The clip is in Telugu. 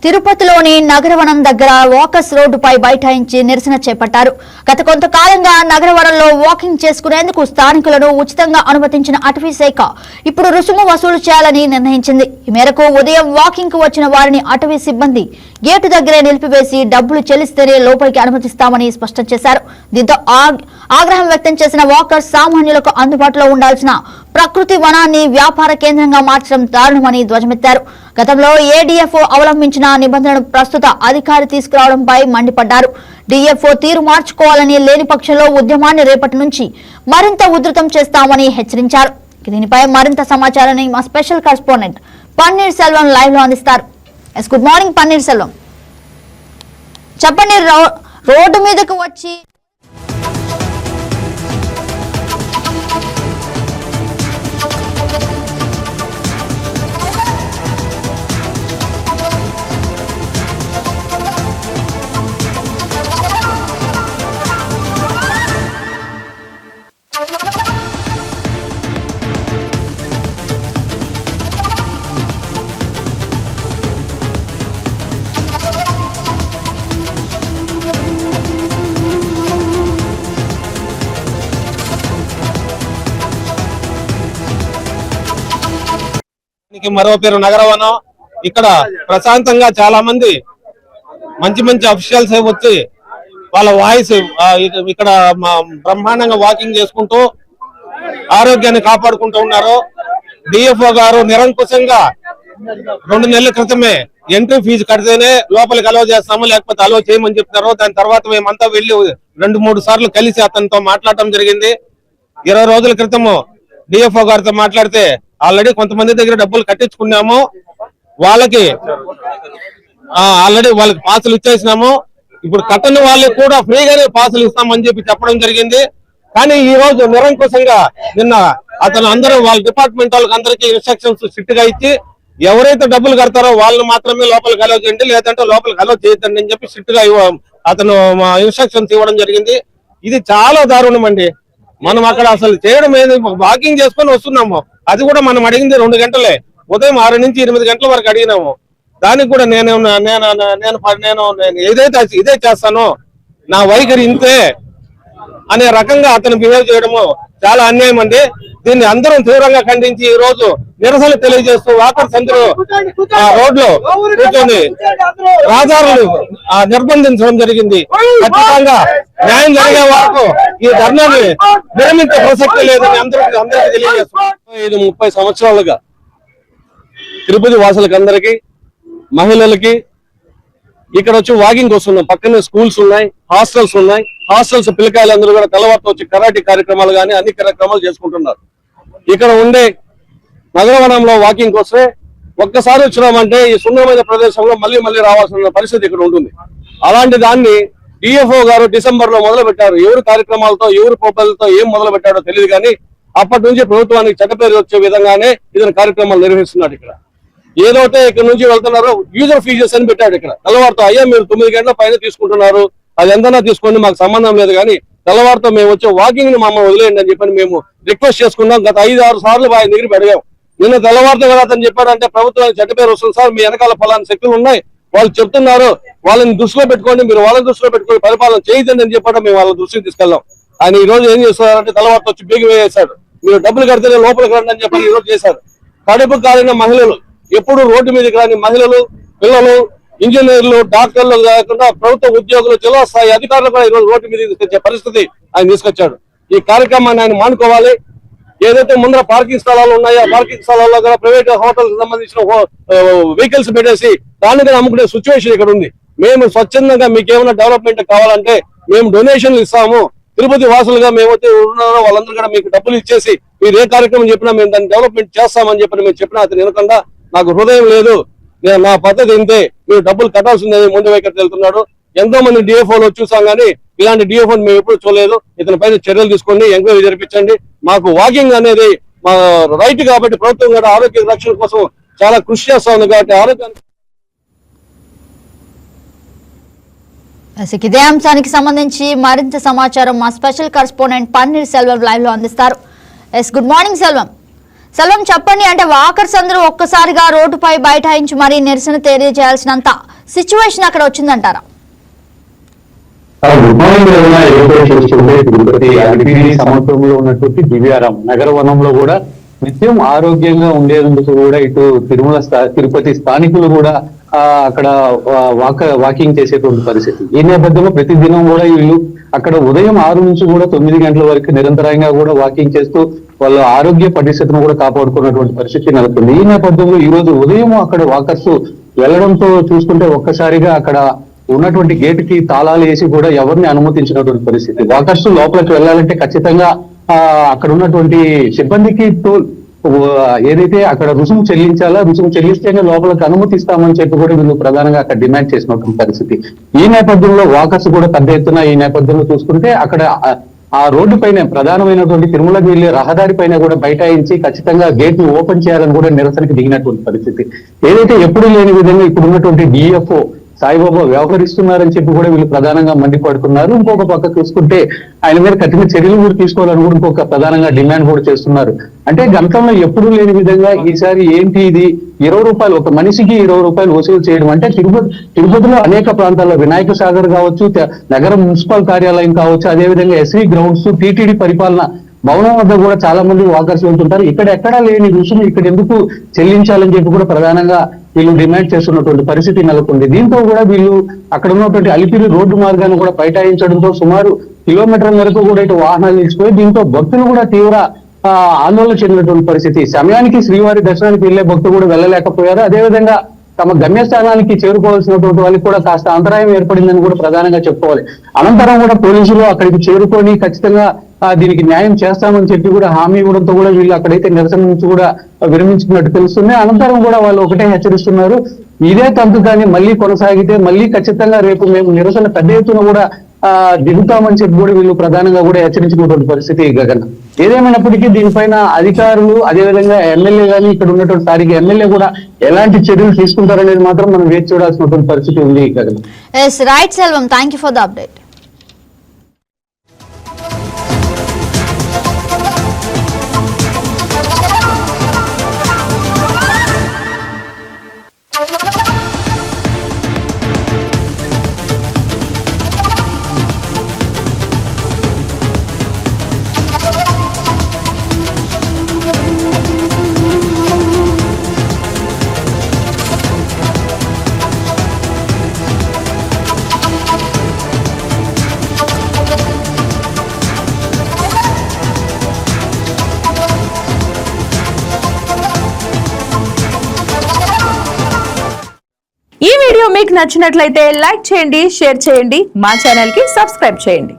తిరుపతిలోని నగరవనం దగ్గర వాకర్స్ రోడ్డుపై బైఠాయించి నిరసన చేపట్టారు. గత కొంతకాలంగా నగరవనంలో వాకింగ్ చేసుకునేందుకు స్థానికులను ఉచితంగా అనుమతించిన అటవీ శాఖ ఇప్పుడు రుసుము వసూలు చేయాలని నిర్ణయించింది. ఈ మేరకు ఉదయం వాకింగ్ కు వచ్చిన వారిని అటవీ సిబ్బంది గేటు దగ్గరే నిలిపివేసి డబ్బులు చెల్లిస్తేనే లోపలికి అనుమతిస్తామని స్పష్టం చేశారు. దీంతో ఆగ్రహం వ్యక్తం చేసిన వాకర్స్ సామాన్యులకు అందుబాటులో ఉండాల్సిన ప్రకృతి వనాన్ని వ్యాపార కేంద్రంగా మార్చడం దారుణమని ధ్వజమెత్తారు. గతంలో ఏడీఎఫ్ఓ అవలంబించిన నిబంధనలు ప్రస్తుత అధికారి తీసుకురావడంపై మండిపడ్డారు. డీఎఫ్ఓ తీరు మార్చుకోవాలని లేని పక్షంలో ఉద్యమాన్ని రేపటి నుంచి మరింత ఉధృతం చేస్తామని హెచ్చరించారు. దీనిపై మరింత సమాచారాన్ని మా special correspondent paneer Selvam live లో అందిస్తారు. గుడ్ మార్నింగ్ పన్నీర్ సెల్వం, చెప్పండి. రోడ్డు మీదకు వచ్చి మరో పేరు నగరవనం. ఇక్కడ ప్రశాంతంగా చాలా మంది మంచి మంచి అఫీషియల్స్ వచ్చి వాళ్ళ వాయిస్ ఇక్కడ బ్రహ్మాండంగా వాకింగ్ చేసుకుంటూ ఆరోగ్యాన్ని కాపాడుకుంటూ ఉన్నారు. డిఎఫ్ఓ గారు నిరంకుశంగా 2 నెలల క్రితమే ఎంట్రీ ఫీజు కడితేనే లోపలికి అలౌ చేస్తాము, లేకపోతే అలౌ చేయమని చెప్తున్నారు. దాని తర్వాత మేమంతా వెళ్లి 2-3 సార్లు కలిసి అతనితో మాట్లాడటం జరిగింది. 20 రోజుల క్రితము డిఎఫ్ఓ గారితో మాట్లాడితే ఆల్రెడీ కొంతమంది దగ్గర డబ్బులు కట్టించుకున్నాము, వాళ్ళకి పాసులు ఇచ్చేసినాము. ఇప్పుడు కట్టని వాళ్ళకి కూడా ఫ్రీగానే పాసులు ఇస్తామని చెప్పడం జరిగింది. కానీ ఈ రోజు నిరంకుశంగా నిన్న అతను అందరూ వాళ్ళ డిపార్ట్మెంట్ వాళ్ళకి అందరికీ ఇన్స్ట్రక్షన్స్ స్ట్రిక్ట్ గా ఇచ్చి ఎవరైతే డబ్బులు కడతారో వాళ్ళని మాత్రమే లోపలికి అలౌ చేయండి, లేదంటే లోపలికి అలౌ చేయొద్దండి అని చెప్పి స్ట్రిక్ట్ గా అతను ఇన్స్ట్రక్షన్స్ ఇవ్వడం జరిగింది. ఇది చాలా దారుణం అండి. మనం అక్కడ అసలు చేయడం ఏది, వాకింగ్ చేసుకొని వస్తున్నాము. అది కూడా మనం అడిగింది 2 గంటలే, ఉదయం 6 నుంచి 8 గంటల వరకు అడిగినాము. దానికి కూడా నేను ఇదే చేస్తాను, నా వైఖరి ఇంతే అనే రకంగా అతను బిహేవ్ చేయడము చాలా అన్యాయం అండి. దీన్ని అందరం తీవ్రంగా ఖండించి ఈ రోజు నిరసన తెలియజేస్తూ వాకర్స్ అందరూ రోడ్లో కూర్చొని రహదారులు నిర్బంధించడం జరిగింది. ఖచ్చితంగా న్యాయం జరిగే వరకు ఈ ధర్నాన్ని విరమించే ప్రసక్తి లేదని అందరికీ తెలియజేస్తున్నాం. 30 సంవత్సరాలుగా తిరుపతి వాసులకి అందరికీ, మహిళలకి ఇక్కడ వచ్చి వాకింగ్ వస్తున్నాం. పక్కనే స్కూల్స్ ఉన్నాయి, హాస్టల్స్ ఉన్నాయి. హాస్టల్స్ పిల్లకాయలందరూ కూడా తెల్లవారుతో వచ్చి కరాటీ కార్యక్రమాలు కానీ అన్ని కార్యక్రమాలు చేసుకుంటున్నారు. ఇక్కడ ఉండే నగరవనంలో వాకింగ్ వస్తే ఒక్కసారి వచ్చినామంటే ఈ సుందరమైన ప్రదేశంలో మళ్ళీ రావాల్సిన పరిస్థితి ఇక్కడ ఉంటుంది. అలాంటి దాన్ని డిఎఫ్ఓ గారు డిసెంబర్ లో మొదలు పెట్టారు. ఎవరు కార్యక్రమాలతో ఎవరు పోపలతో ఏం మొదలు పెట్టారో తెలియదు, కానీ అప్పటి నుంచి ప్రభుత్వానికి చెడ్డపేరు వచ్చే విధంగానే ఇతని కార్యక్రమాలు నిర్వహిస్తున్నాడు. ఇక్కడ ఏదైతే ఇక్కడ నుంచి వెళ్తున్నారో యూజర్ ఫీజెస్ అని పెట్టాడు. ఇక్కడ తెల్లవారుతో అయ్యా మీరు 9 గంటల పైన తీసుకుంటున్నారు, అది ఎంతనా తీసుకోండి, మాకు సంబంధం లేదు, కానీ తెల్లవారుతో మేము వచ్చే వాకింగ్ ని మమ్మల్ని వదిలేయండి అని చెప్పని మేము రిక్వెస్ట్ చేసుకున్నాం. గత 5-6 సార్లు ఆయన దగ్గర పెరిగాం. నిన్న తెల్లవారుతో కదా అతను చెప్పాడంటే ప్రభుత్వానికి చెడ్డపేరు వస్తుంది సార్, మీ వెనకాల ఫలాన్ని శక్తులు ఉన్నాయి, వాళ్ళు చెప్తున్నారు, వాళ్ళని దృష్టిలో పెట్టుకోండి, మీరు వాళ్ళని దృష్టిలో పెట్టుకొని పరిపాలన చేయదండి అని చెప్పడం మేము వాళ్ళ దృష్టికి తీసుకెళ్ళాం. ఆయన ఈ రోజు ఏం చేస్తున్నారంటే తెల్లవారుతో వచ్చి బీగి వేసేశాడు. మీరు డబ్బులు కడితేనే లోపలికి రండి అని చెప్పి ఈ రోజు చేశారు. కడుపు కాలిన మహిళలు, ఎప్పుడు రోడ్డు మీదకి రాని మహిళలు, పిల్లలు, ఇంజనీర్లు, డాక్టర్లు కాకుండా ప్రభుత్వ ఉద్యోగులు, జిల్లా స్థాయి అధికారులు కూడా ఈరోజు రోడ్డు మీద తీసుకొచ్చే పరిస్థితి ఆయన తీసుకొచ్చాడు. ఈ కార్యక్రమాన్ని ఆయన మానుకోవాలి. ఏదైతే ముందర పార్కింగ్ స్థలాలు ఉన్నాయో ఆ పార్కింగ్ స్థలాల్లో కూడా ప్రైవేట్ హోటల్ సంబంధించిన వెహికల్స్ పెట్టేసి దానికి అమ్ముకునే సిచ్యువేషన్ ఇక్కడ ఉంది. మేము స్వచ్ఛందంగా మీకు ఏమైనా డెవలప్మెంట్ కావాలంటే మేము డొనేషన్లు ఇస్తాము. తిరుపతి వాసులుగా మేమైతే ఉన్నారో వాళ్ళందరూ కూడా మీకు డబ్బులు ఇచ్చేసి మీరు ఏ కార్యక్రమం చెప్పినా మేము దాన్ని డెవలప్మెంట్ చేస్తామని చెప్పి మేము చెప్పినా అతను వినకుండా నాకు హృదయం లేదు, నా పద్ధతి ఇంతే, మీరు డబ్బులు కట్టాల్సిందని ముందు వైఖరి వెళ్తున్నాడు. ఎంతో మంది డిఎఫ్ఓలు చూసాం, కానీ ఇలాంటి డిఎఫ్ఓని మేము ఎప్పుడు చూడలేదు. ఇతని పైన చర్యలు తీసుకోండి, ఎంక్వైరీ జరిపించండి. మాకు వాకింగ్ అనేది మా రైట్ కాబట్టి ప్రభుత్వం కూడా ఆరోగ్య రక్షణ కోసం చాలా కృషి చేస్తా ఉంది కాబట్టి ఆరోగ్యానికి ఇదే అంశానికి సంబంధించి మరింత సమాచారం మా special correspondent paneer Selvam live లో అందిస్తారు. Good morning Selvam. సెల్వం చెప్పండి, అంటే వాకర్స్ అందరూ ఒక్కసారిగా రోడ్డుపై బైఠాయించి మరీ నిరసన తెలియజేయాల్సినంత సిచ్యువేషన్ అక్కడ వచ్చిందంటారా? Good morning Ramana. ఏదో చూస్తుంటే తిరుపతి అలిపిరి సమీపంలో ఉన్నటువంటి దివ్యారాం నగర వనంలో కూడా నిత్యం ఆరోగ్యంగా ఉండేందుకు కూడా ఇటు తిరుపతి స్థానికులు కూడా అక్కడ వాకింగ్ చేసేటువంటి పరిస్థితి. ఈ నేపథ్యంలో ప్రతి దినం కూడా వీళ్ళు అక్కడ ఉదయం 6 నుంచి కూడా 9 గంటల వరకు నిరంతరంగా కూడా వాకింగ్ చేస్తూ వాళ్ళ ఆరోగ్య పరిస్థితిని కూడా కాపాడుకున్నటువంటి పరిస్థితి నెలకొంది. ఈ నేపథ్యంలో ఈ రోజు ఉదయం అక్కడ వాకర్స్ వెళ్లడంతో చూసుకుంటే ఒక్కసారిగా అక్కడ ఉన్నటువంటి గేట్ కి తాళాలు వేసి కూడా ఎవరిని అనుమతించినటువంటి పరిస్థితి. వాకర్స్ లోపలికి వెళ్ళాలంటే ఖచ్చితంగా అక్కడ ఉన్నటువంటి సిబ్బందికి ఏదైతే అక్కడ రుసుము చెల్లించాలో రుసుము చెల్లిస్తేనే లోపలికి అనుమతిస్తామని చెప్పి కూడా వీళ్ళు ప్రధానంగా అక్కడ డిమాండ్ చేసినటువంటి పరిస్థితి. ఈ నేపథ్యంలో వాకర్స్ కూడా పెద్ద ఎత్తున ఈ నేపథ్యంలో చూసుకుంటే అక్కడ ఆ రోడ్డు పైన ప్రధానమైనటువంటి తిరుమలకి వెళ్లే రహదారి పైన కూడా బైఠాయించి ఖచ్చితంగా గేట్ ను ఓపెన్ చేయాలని కూడా నిరసనకి దిగినటువంటి పరిస్థితి. ఏదైతే ఎప్పుడు లేని విధంగా ఇప్పుడు ఉన్నటువంటి డిఎఫ్ఓ సాయిబాబా వ్యవహరిస్తున్నారని చెప్పి కూడా వీళ్ళు ప్రధానంగా మండిపడుతున్నారు. ఇంకొక పక్క చూసుకుంటే ఆయన మీద కఠిన చర్యలు కూడా తీసుకోవాలని కూడా ఇంకొక ప్రధానంగా డిమాండ్ కూడా చేస్తున్నారు. అంటే గతంలో ఎప్పుడూ లేని విధంగా ఈసారి ఏంటి ఇది 20 రూపాయలు ఒక మనిషికి 20 రూపాయలు వసూలు చేయడం అంటే తిరుపతిలో అనేక ప్రాంతాల్లో వినాయక సాగర్ కావచ్చు, నగర మున్సిపల్ కార్యాలయం కావచ్చు, అదేవిధంగా ఎస్వి గ్రౌండ్స్, టీటీడీ పరిపాలన భవనం వద్ద కూడా చాలా మంది వాకర్స్ వెళ్తుంటారు. ఇక్కడ ఎక్కడా లేని రుసుము ఇక్కడ ఎందుకు చెల్లించాలని చెప్పి కూడా ప్రధానంగా వీళ్ళు డిమాండ్ చేస్తున్నటువంటి పరిస్థితి నెలకొంది. దీంతో కూడా వీళ్ళు అక్కడ ఉన్నటువంటి అలిపిరి రోడ్డు మార్గాన్ని కూడా బైఠాయించడంతో సుమారు కిలోమీటర్ల వరకు కూడా ఇటు వాహనాలు నిలిచిపోయి దీంతో భక్తులు కూడా తీవ్ర ఆందోళన చెందినటువంటి పరిస్థితి. సమయానికి శ్రీవారి దర్శనానికి వెళ్లే భక్తులు కూడా వెళ్ళలేకపోయారు. అదేవిధంగా తమ గమ్యస్థానానికి చేరుకోవాల్సినటువంటి వాళ్ళకి కూడా కాస్త అంతరాయం ఏర్పడిందని కూడా ప్రధానంగా చెప్పుకోవాలి. అనంతరం కూడా పోలీసులు అక్కడికి చేరుకొని ఖచ్చితంగా దీనికి న్యాయం చేస్తామని చెప్పి కూడా హామీ ఇవ్వడంతో కూడా వీళ్ళు అక్కడైతే నిరసన నుంచి కూడా విరమించుకున్నట్టు తెలుస్తుంది. అనంతరం కూడా వాళ్ళు ఒకటే హెచ్చరిస్తున్నారు, ఇదే తంతు కానీ మళ్ళీ కొనసాగితే మళ్ళీ ఖచ్చితంగా రేపు మేము నిరసన పెద్ద ఎత్తున కూడా దిగుతామని చెప్పి కూడా వీళ్ళు ప్రధానంగా కూడా హెచ్చరించినటువంటి పరిస్థితి. గగన్ ఏదేమైనప్పటికీ దీనిపైన అధికారులు అదేవిధంగా ఎమ్మెల్యే గానీ ఇక్కడ ఉన్నటువంటి స్థానిక ఎమ్మెల్యే కూడా ఎలాంటి చర్యలు తీసుకుంటారనేది మాత్రం మనం వేచి చూడాల్సినటువంటి పరిస్థితి ఉంది. Gagan right Selvam, thank you for the update. ఈ వీడియో మీకు నచ్చినట్లయితే లైక్ చేయండి, షేర్ చేయండి, మా ఛానల్ కి సబ్స్క్రైబ్ చేయండి.